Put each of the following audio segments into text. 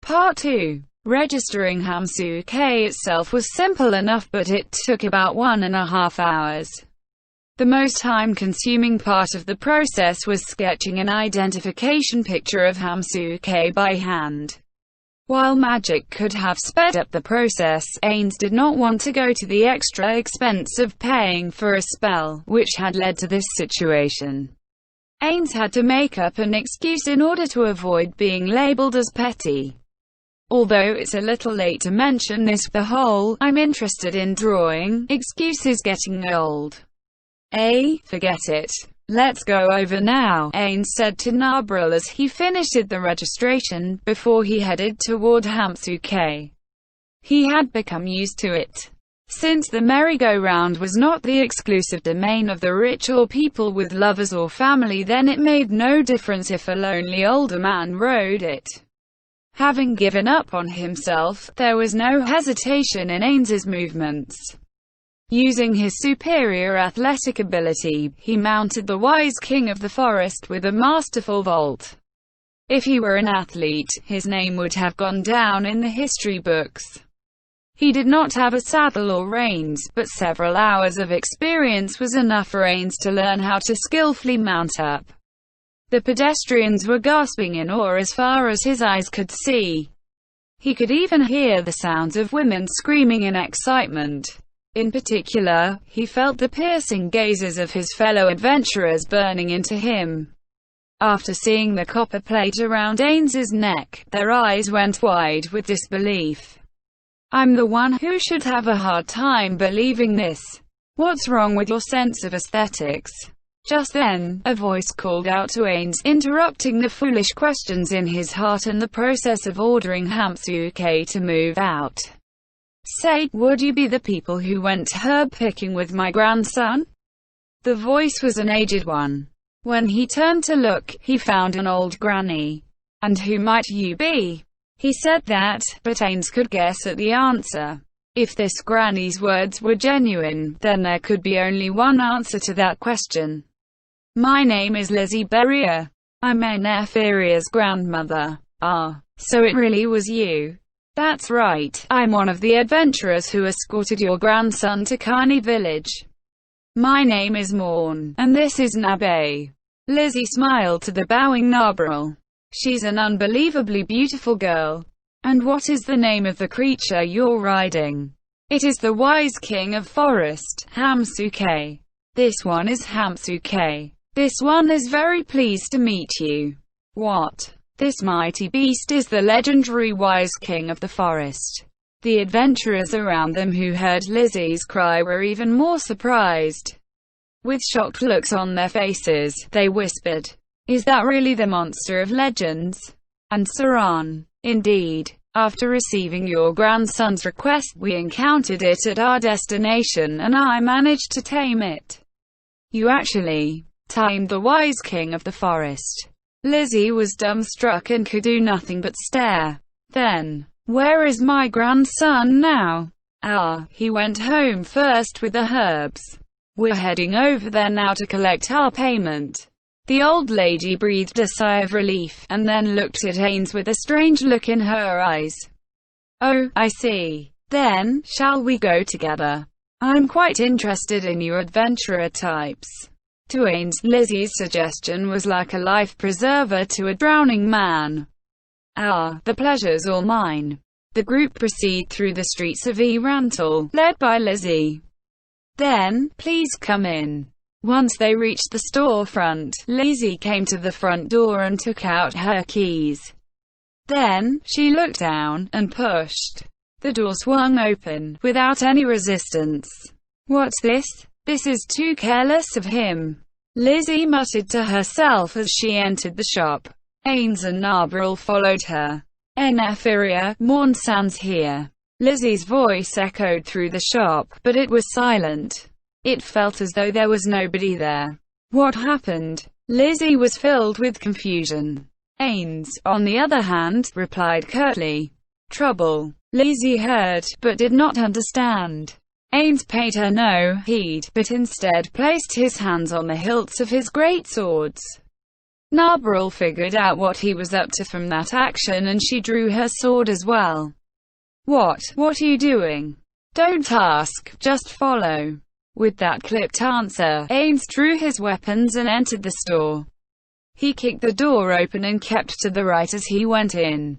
Part 2. Registering Hamsuke itself was simple enough, but it took about 1.5 hours. The most time-consuming part of the process was sketching an identification picture of Hamsuke by hand. While magic could have sped up the process, Ains did not want to go to the extra expense of paying for a spell, which had led to this situation. Ains had to make up an excuse in order to avoid being labeled as petty. Although it's a little late to mention this, the whole "I'm interested in drawing" excuse is getting old. Forget it. Let's go over now, Ains said to Nabril as he finished the registration, before he headed toward Hamsuke. He had become used to it. Since the merry-go-round was not the exclusive domain of the rich or people with lovers or family, then it made no difference if a lonely older man rode it. Having given up on himself, there was no hesitation in Ains's movements. Using his superior athletic ability, he mounted the wise king of the forest with a masterful vault. If he were an athlete, his name would have gone down in the history books. He did not have a saddle or reins, but several hours of experience was enough for Ains to learn how to skillfully mount up. The pedestrians were gasping in awe as far as his eyes could see. He could even hear the sounds of women screaming in excitement. In particular, he felt the piercing gazes of his fellow adventurers burning into him. After seeing the copper plate around Ains's neck, their eyes went wide with disbelief. "I'm the one who should have a hard time believing this. What's wrong with your sense of aesthetics?" Just then, a voice called out to Ains, interrupting the foolish questions in his heart and the process of ordering Hamsuke to move out. "Say, would you be the people who went herb-picking with my grandson?" The voice was an aged one. When he turned to look, he found an old granny. "And who might you be?" He said that, but Ains could guess at the answer. If this granny's words were genuine, then there could be only one answer to that question. "My name is Lizzie Berrier. I'm Neferia's grandmother." "Ah, so it really was you." "That's right, I'm one of the adventurers who escorted your grandson to Kugane village. My name is Morn, and this is Nabe." Lizzie smiled to the bowing Nabril. "She's an unbelievably beautiful girl. And what is the name of the creature you're riding?" "It is the wise king of forest, Hamsuke. This one is Hamsuke. This one is very pleased to meet you." "What? This mighty beast is the legendary wise king of the forest." The adventurers around them who heard Lizzie's cry were even more surprised. With shocked looks on their faces, they whispered, "Is that really the monster of legends?" And Saran, "Indeed. After receiving your grandson's request, we encountered it at our destination, and I managed to tame it." "You actually tamed the wise king of the forest?" Lizzie was dumbstruck and could do nothing but stare. "Then, where is my grandson now?" "Ah, he went home first with the herbs. We're heading over there now to collect our payment." The old lady breathed a sigh of relief, and then looked at Ains with a strange look in her eyes. "Oh, I see. Then, shall we go together? I'm quite interested in your adventurer types." To Ains, Lizzie's suggestion was like a life-preserver to a drowning man. "Ah, the pleasure's all mine." The group proceeded through the streets of Rantal, led by Lizzie. "Then, please come in." Once they reached the storefront, Lizzie came to the front door and took out her keys. Then, she looked down, and pushed. The door swung open, without any resistance. "What's this? This is too careless of him," Lizzie muttered to herself as she entered the shop. Ains and Nabril followed her. "Neferia, Morn-san's here." Lizzie's voice echoed through the shop, but it was silent. It felt as though there was nobody there. What happened? Lizzie was filled with confusion. Ains, on the other hand, replied curtly, "Trouble." Lizzie heard, but did not understand. Ains paid her no heed, but instead placed his hands on the hilts of his great swords. Nabril figured out what he was up to from that action, and she drew her sword as well. What are you doing? Don't ask, just follow. With that clipped answer, Ains drew his weapons and entered the store. He kicked the door open and kept to the right as he went in.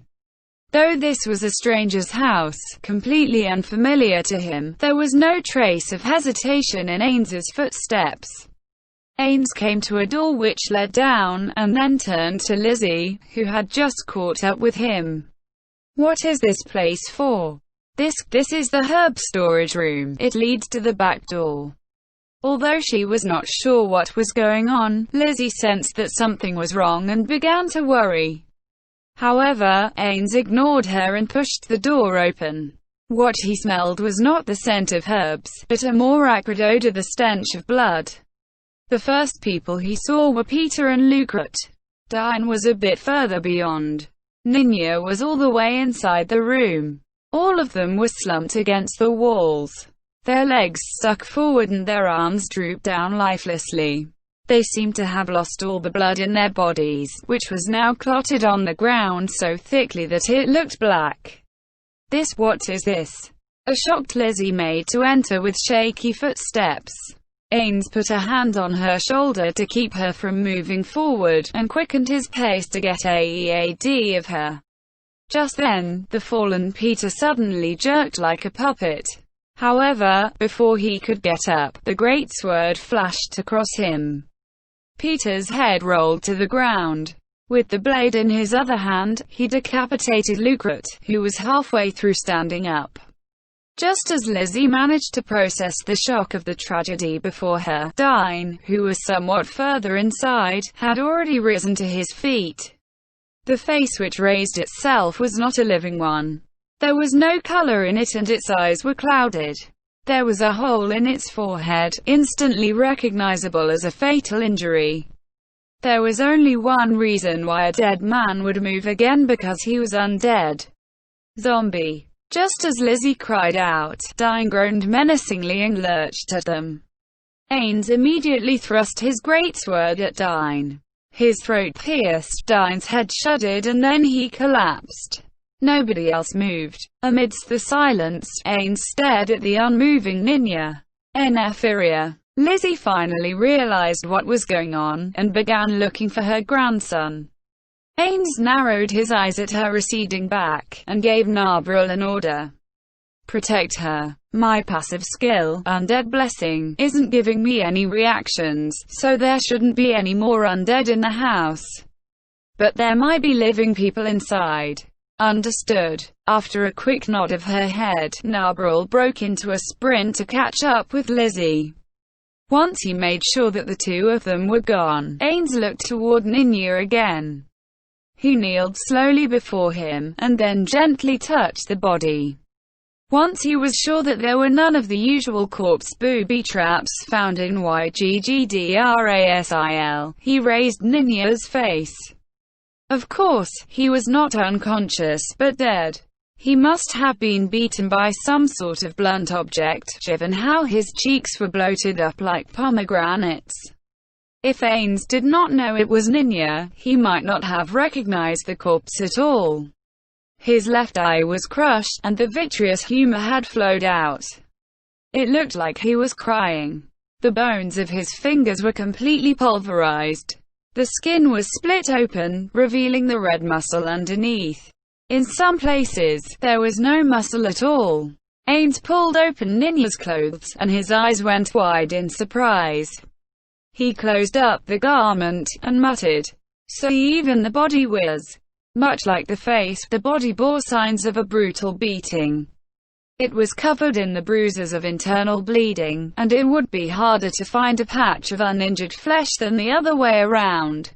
Though this was a stranger's house, completely unfamiliar to him, there was no trace of hesitation in Ains's footsteps. Ains came to a door which led down, and then turned to Lizzie, who had just caught up with him. What is this place for? This is the herb storage room. It leads to the back door. Although she was not sure what was going on, Lizzie sensed that something was wrong and began to worry. However, Ains ignored her and pushed the door open. What he smelled was not the scent of herbs, but a more acrid odor, the stench of blood. The first people he saw were Peter and Lucret. Dine was a bit further beyond. Ninya was all the way inside the room. All of them were slumped against the walls. Their legs stuck forward and their arms drooped down lifelessly. They seemed to have lost all the blood in their bodies, which was now clotted on the ground so thickly that it looked black. What is this? A shocked Lizzie made to enter with shaky footsteps. Ains put a hand on her shoulder to keep her from moving forward, and quickened his pace to get ahead of her. Just then, the fallen Peter suddenly jerked like a puppet. However, before he could get up, the great sword flashed across him. Peter's head rolled to the ground. With the blade in his other hand, he decapitated Lucret, who was halfway through standing up. Just as Lizzie managed to process the shock of the tragedy before her, Dine, who was somewhat further inside, had already risen to his feet. The face which raised itself was not a living one. There was no color in it and its eyes were clouded. There was a hole in its forehead, instantly recognizable as a fatal injury. There was only one reason why a dead man would move again, because he was undead. Zombie. Just as Lizzie cried out, Dine groaned menacingly and lurched at them. Ains immediately thrust his greatsword at Dine. His throat pierced, Dine's head shuddered, and then he collapsed. Nobody else moved. Amidst the silence, Ains stared at the unmoving Ninya. Enephiria. Lizzie finally realized what was going on, and began looking for her grandson. Ains narrowed his eyes at her receding back, and gave Nabril an order. Protect her. My passive skill, Undead Blessing, isn't giving me any reactions, so there shouldn't be any more undead in the house. But there might be living people inside. Understood. After a quick nod of her head, Nabril broke into a sprint to catch up with Lizzie. Once he made sure that the two of them were gone, Ains looked toward Ninya again. He kneeled slowly before him, and then gently touched the body. Once he was sure that there were none of the usual corpse booby traps found in YGGDRASIL, he raised Ninya's face. Of course, he was not unconscious, but dead. He must have been beaten by some sort of blunt object, given how his cheeks were bloated up like pomegranates. If Ains did not know it was Ninya, he might not have recognized the corpse at all. His left eye was crushed, and the vitreous humor had flowed out. It looked like he was crying. The bones of his fingers were completely pulverized. The skin was split open, revealing the red muscle underneath. In some places, there was no muscle at all. Ains pulled open Ninya's clothes, and his eyes went wide in surprise. He closed up the garment, and muttered, "So even the body was." Much like the face, the body bore signs of a brutal beating. It was covered in the bruises of internal bleeding, and it would be harder to find a patch of uninjured flesh than the other way around.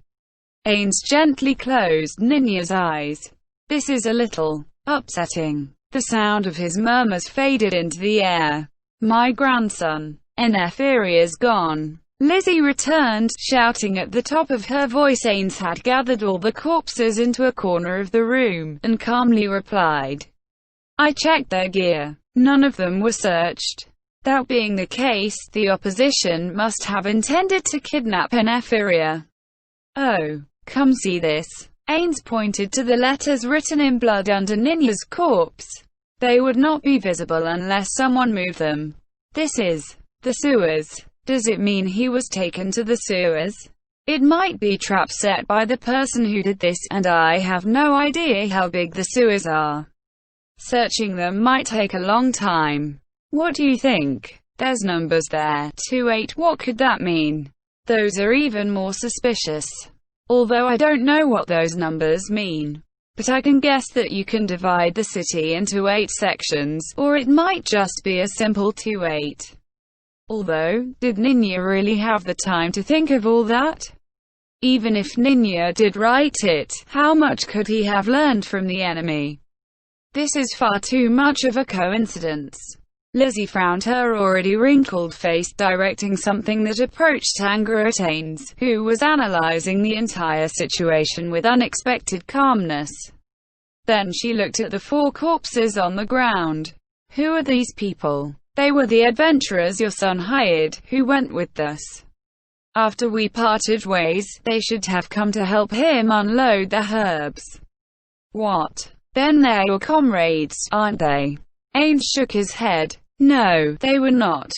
Ains gently closed Ninya's eyes. "This is a little upsetting." The sound of his murmurs faded into the air. "My grandson, Enephiria, is gone." Lizzie returned, shouting at the top of her voice. Ains had gathered all the corpses into a corner of the room, and calmly replied, "I checked their gear. None of them were searched." That being the case, the opposition must have intended to kidnap Enephiria. "Oh, Come see this. Ains pointed to the letters written in blood under Ninya's corpse. They would not be visible unless someone moved them. This is the sewers. Does it mean he was taken to the sewers? It might be traps set by the person who did this, and I have no idea how big the sewers are. Searching them might take a long time. What do you think? There's numbers there. 28. What could that mean? Those are even more suspicious. Although I don't know what those numbers mean. But I can guess that you can divide the city into 8 sections, or it might just be a simple 28. Although, did Ninya really have the time to think of all that? Even if Ninya did write it, how much could he have learned from the enemy? This is far too much of a coincidence. Lizzie frowned her already wrinkled face, directing something that approached anger at Ains, who was analyzing the entire situation with unexpected calmness. Then she looked at the 4 corpses on the ground. Who are these people? They were the adventurers your son hired, who went with us. After we parted ways, they should have come to help him unload the herbs. What? Then they're your comrades, aren't they? Ains shook his head. No, they were not.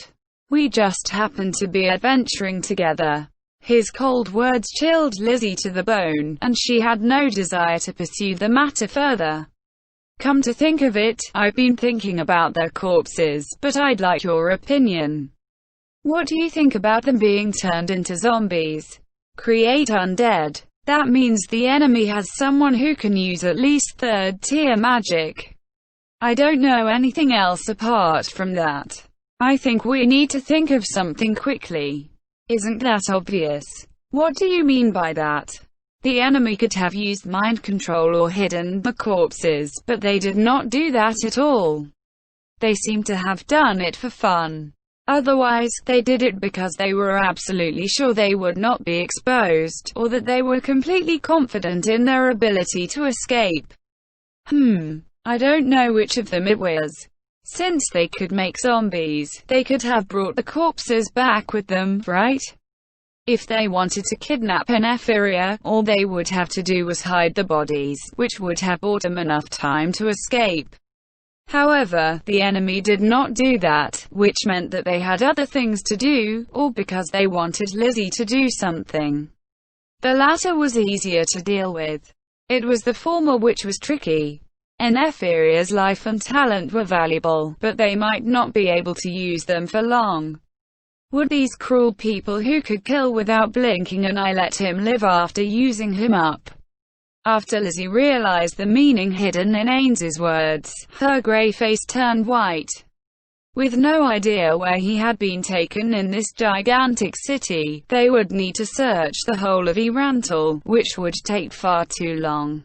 We just happened to be adventuring together. His cold words chilled Lizzie to the bone, and she had no desire to pursue the matter further. Come to think of it, I've been thinking about their corpses, but I'd like your opinion. What do you think about them being turned into zombies? Create undead. That means the enemy has someone who can use at least 3rd tier magic. I don't know anything else apart from that. I think we need to think of something quickly. Isn't that obvious? What do you mean by that? The enemy could have used mind control or hidden the corpses, but they did not do that at all. They seem to have done it for fun. Otherwise, they did it because they were absolutely sure they would not be exposed, or that they were completely confident in their ability to escape. I don't know which of them it was. Since they could make zombies, they could have brought the corpses back with them, right? If they wanted to kidnap an Etheria, all they would have to do was hide the bodies, which would have bought them enough time to escape. However, the enemy did not do that, which meant that they had other things to do, or because they wanted Lizzie to do something. The latter was easier to deal with. It was the former which was tricky. An Epheria's life and talent were valuable, but they might not be able to use them for long. Would these cruel people who could kill without blinking an eye let him live after using him up? After Lizzie realized the meaning hidden in Ains's words, her grey face turned white. With no idea where he had been taken in this gigantic city, they would need to search the whole of Erantal, which would take far too long.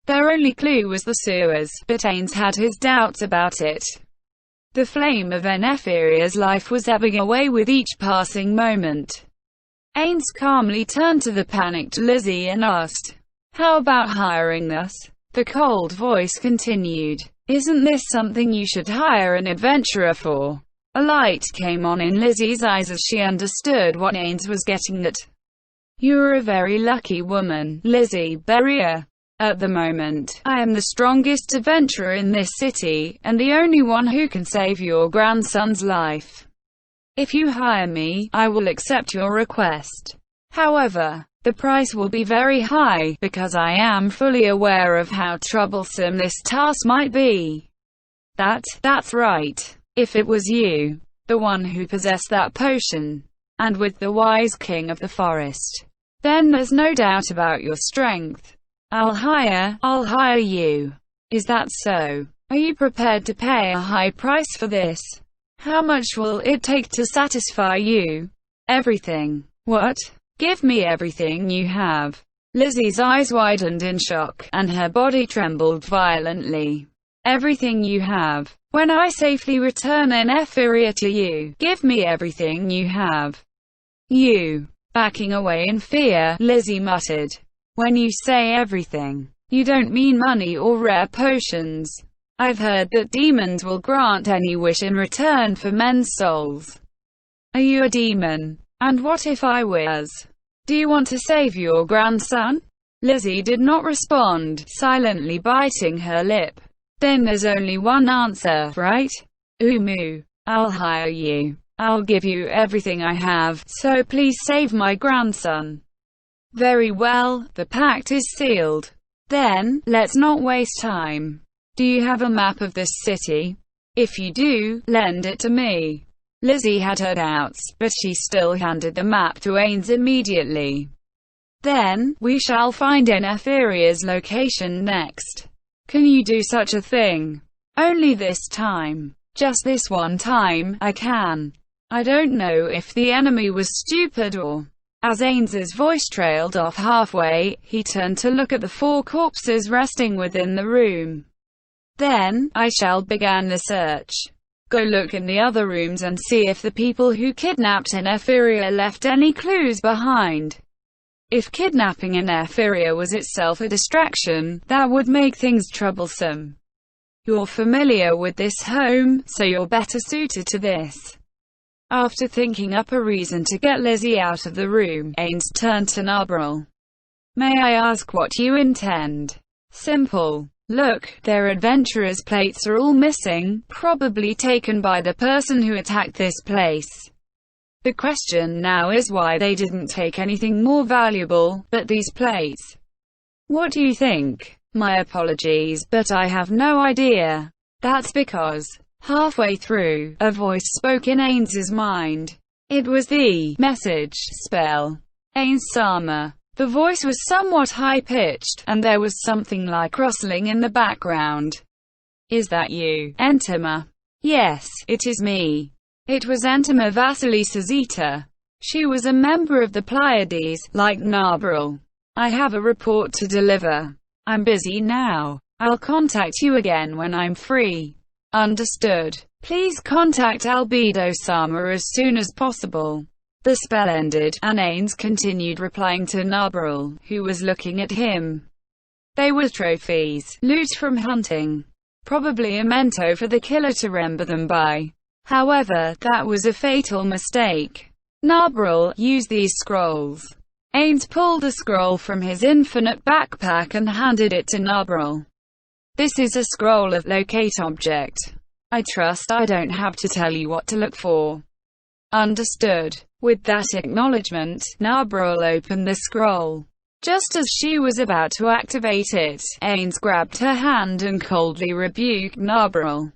Their only clue was the sewers, but Ains had his doubts about it. The flame of Epheria's life was ebbing away with each passing moment. Ains calmly turned to the panicked Lizzie and asked, "How about hiring us?" The cold voice continued, "Isn't this something you should hire an adventurer for?" A light came on in Lizzie's eyes as she understood what Ains was getting at. "You're a very lucky woman, Lizzie Berrier. At the moment, I am the strongest adventurer in this city, and the only one who can save your grandson's life. If you hire me, I will accept your request. However, the price will be very high, because I am fully aware of how troublesome this task might be." That's right. If it was you, the one who possessed that potion, and with the wise king of the forest, then there's no doubt about your strength. I'll hire you. Is that so? Are you prepared to pay a high price for this? How much will it take to satisfy you? Everything. What? Give me everything you have. Lizzie's eyes widened in shock, and her body trembled violently. Everything you have. When I safely return an Etheria to you, give me everything you have. You. Backing away in fear, Lizzie muttered. When you say everything, you don't mean money or rare potions. I've heard that demons will grant any wish in return for men's souls. Are you a demon? And what if I was? Do you want to save your grandson? Lizzie did not respond, silently biting her lip. Then there's only one answer, right? Umu. I'll hire you. I'll give you everything I have, so please save my grandson. Very well, the pact is sealed. Then, let's not waste time. Do you have a map of this city? If you do, lend it to me. Lizzie had her doubts, but she still handed the map to Ains immediately. Then, we shall find Neferia's location next. Can you do such a thing? Only this time. Just this one time, I can. I don't know if the enemy was stupid or... As Ains's voice trailed off halfway, he turned to look at the 4 corpses resting within the room. Then, I shall begin the search. Go look in the other rooms and see if the people who kidnapped Neferia left any clues behind. If kidnapping Neferia was itself a distraction, that would make things troublesome. You're familiar with this home, so you're better suited to this. After thinking up a reason to get Lizzie out of the room, Ains turned to Nabril. May I ask what you intend? Simple. Look, their adventurers' plates are all missing, probably taken by the person who attacked this place. The question now is why they didn't take anything more valuable, but these plates. What do you think? My apologies, but I have no idea. That's because... Halfway through, a voice spoke in Ains's mind. It was the message spell. Ains-sama. The voice was somewhat high-pitched, and there was something like rustling in the background. Is that you, Entama? Yes, it is me. It was Entama Vasilisazita. She was a member of the Pleiades, like Nabril. I have a report to deliver. I'm busy now. I'll contact you again when I'm free. Understood. Please contact Albedo-sama as soon as possible. The spell ended, and Ains continued replying to Nabril, who was looking at him. They were trophies, loot from hunting. Probably a memento for the killer to remember them by. However, that was a fatal mistake. Nabril, use these scrolls. Ains pulled a scroll from his infinite backpack and handed it to Nabril. This is a scroll of locate object. I trust I don't have to tell you what to look for. Understood. With that acknowledgement, Nabril opened the scroll. Just as she was about to activate it, Ains grabbed her hand and coldly rebuked Nabril.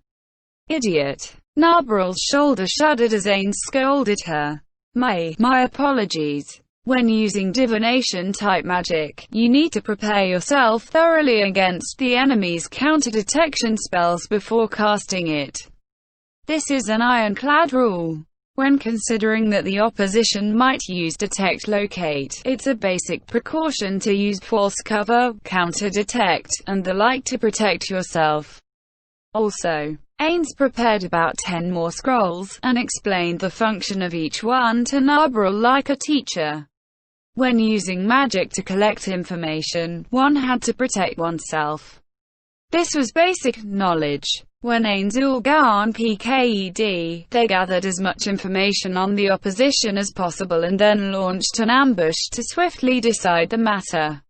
Idiot. Nabril's shoulder shuddered as Ains scolded her. My apologies. When using divination-type magic, you need to prepare yourself thoroughly against the enemy's counter-detection spells before casting it. This is an ironclad rule. When considering that the opposition might use Detect Locate, it's a basic precaution to use false cover, counter-detect, and the like to protect yourself. Also, Ains prepared about 10 more scrolls, and explained the function of each one to Nabril like a teacher. When using magic to collect information, one had to protect oneself. This was basic knowledge. When Ains Ulgan PKED, they gathered as much information on the opposition as possible and then launched an ambush to swiftly decide the matter.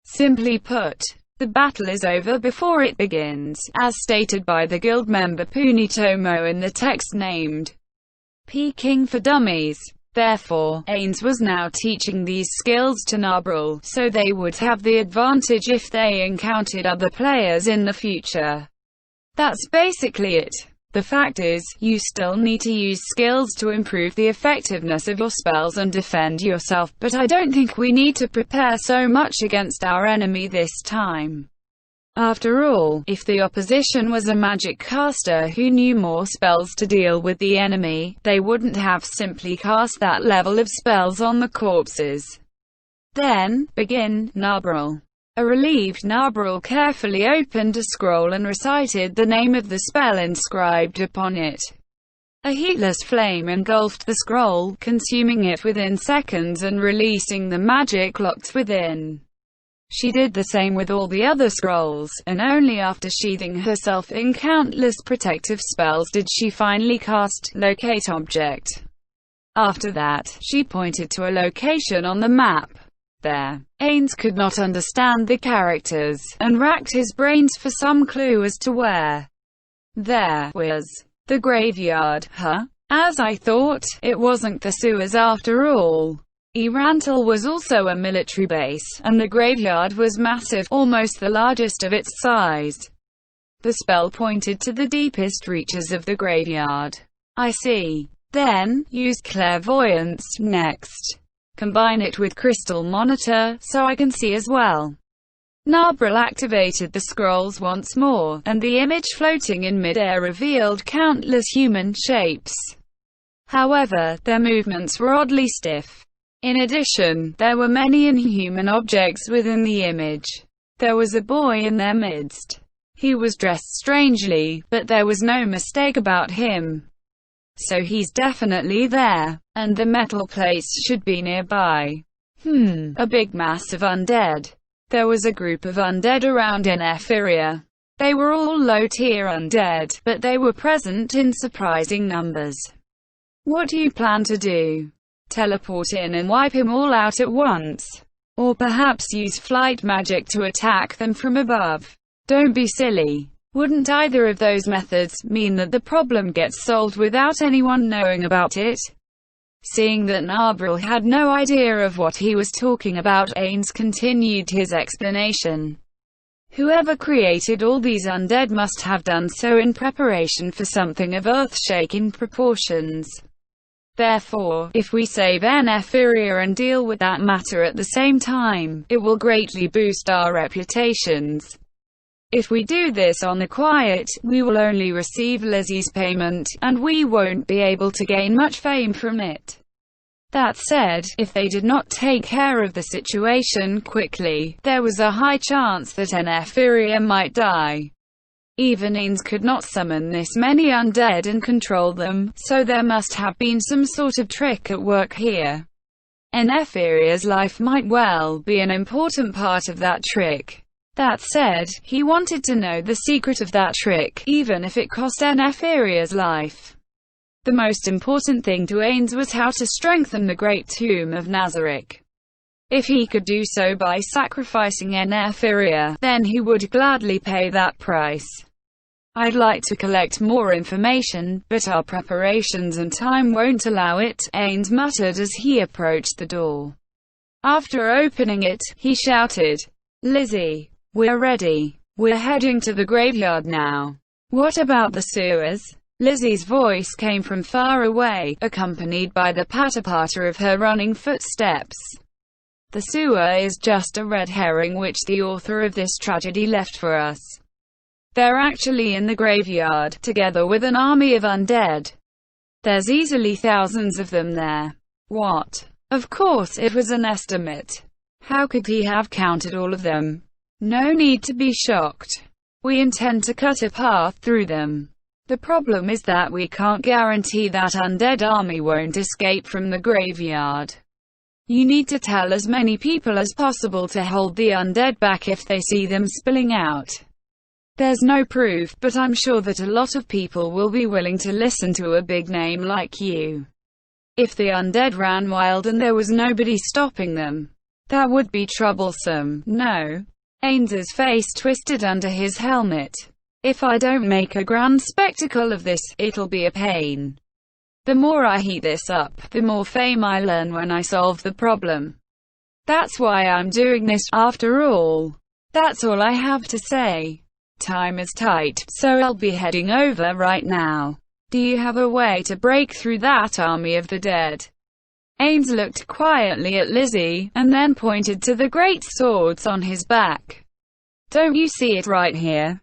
Simply put, the battle is over before it begins, as stated by the guild member Punitomo in the text named Peking for Dummies. Therefore, Ains was now teaching these skills to Nabril, so they would have the advantage if they encountered other players in the future. That's basically it. The fact is, you still need to use skills to improve the effectiveness of your spells and defend yourself, but I don't think we need to prepare so much against our enemy this time. After all, if the opposition was a magic caster who knew more spells to deal with the enemy, they wouldn't have simply cast that level of spells on the corpses. Then, begin, Nabril. A relieved Nabril carefully opened a scroll and recited the name of the spell inscribed upon it. A heatless flame engulfed the scroll, consuming it within seconds and releasing the magic locked within. She did the same with all the other scrolls, and only after sheathing herself in countless protective spells did she finally cast Locate Object. After that, she pointed to a location on the map. There, Ains could not understand the characters, and racked his brains for some clue as to where. There was the graveyard. Huh? As I thought, it wasn't the sewers after all. Irantal was also a military base, and the graveyard was massive, almost the largest of its size. The spell pointed to the deepest reaches of the graveyard. I see. Then, use clairvoyance next. Combine it with crystal monitor, so I can see as well. Nabril activated the scrolls once more, and the image floating in mid-air revealed countless human shapes. However, their movements were oddly stiff. In addition, there were many inhuman objects within the image. There was a boy in their midst. He was dressed strangely, but there was no mistake about him. So he's definitely there, and the metal plates should be nearby. A big mass of undead. There was a group of undead around in Ephyria. They were all low-tier undead, but they were present in surprising numbers. What do you plan to do? Teleport in and wipe him all out at once? Or perhaps use flight magic to attack them from above? Don't be silly. Wouldn't either of those methods mean that the problem gets solved without anyone knowing about it? Seeing that Nabril had no idea of what he was talking about, Ains continued his explanation. Whoever created all these undead must have done so in preparation for something of earth-shaking proportions. Therefore, if we save Ephyria and deal with that matter at the same time, it will greatly boost our reputations. If we do this on the quiet, we will only receive Lizzie's payment, and we won't be able to gain much fame from it. That said, if they did not take care of the situation quickly, there was a high chance that Ephyria might die. Even Ains could not summon this many undead and control them, so there must have been some sort of trick at work here. Ephyria's life might well be an important part of that trick. That said, he wanted to know the secret of that trick, even if it cost Ephyria's life. The most important thing to Ains was how to strengthen the Great Tomb of Nazarick. If he could do so by sacrificing Ephyria, then he would gladly pay that price. I'd like to collect more information, but our preparations and time won't allow it, Ains muttered as he approached the door. After opening it, he shouted, "Lizzie! We're ready. We're heading to the graveyard now. What about the sewers?" Lizzie's voice came from far away, accompanied by the patter-patter of her running footsteps. The sewer is just a red herring which the author of this tragedy left for us. They're actually in the graveyard, together with an army of undead. There's easily thousands of them there. What? Of course it was an estimate. How could he have counted all of them? No need to be shocked. We intend to cut a path through them. The problem is that we can't guarantee that undead army won't escape from the graveyard. You need to tell as many people as possible to hold the undead back if they see them spilling out. There's no proof, but I'm sure that a lot of people will be willing to listen to a big name like you. If the undead ran wild and there was nobody stopping them, that would be troublesome, no? Ains's face twisted under his helmet. If I don't make a grand spectacle of this, it'll be a pain. The more I heat this up, the more fame I learn when I solve the problem. That's why I'm doing this, after all. That's all I have to say. Time is tight, so I'll be heading over right now. Do you have a way to break through that army of the dead? Ains looked quietly at Lizzie, and then pointed to the great swords on his back. Don't you see it right here?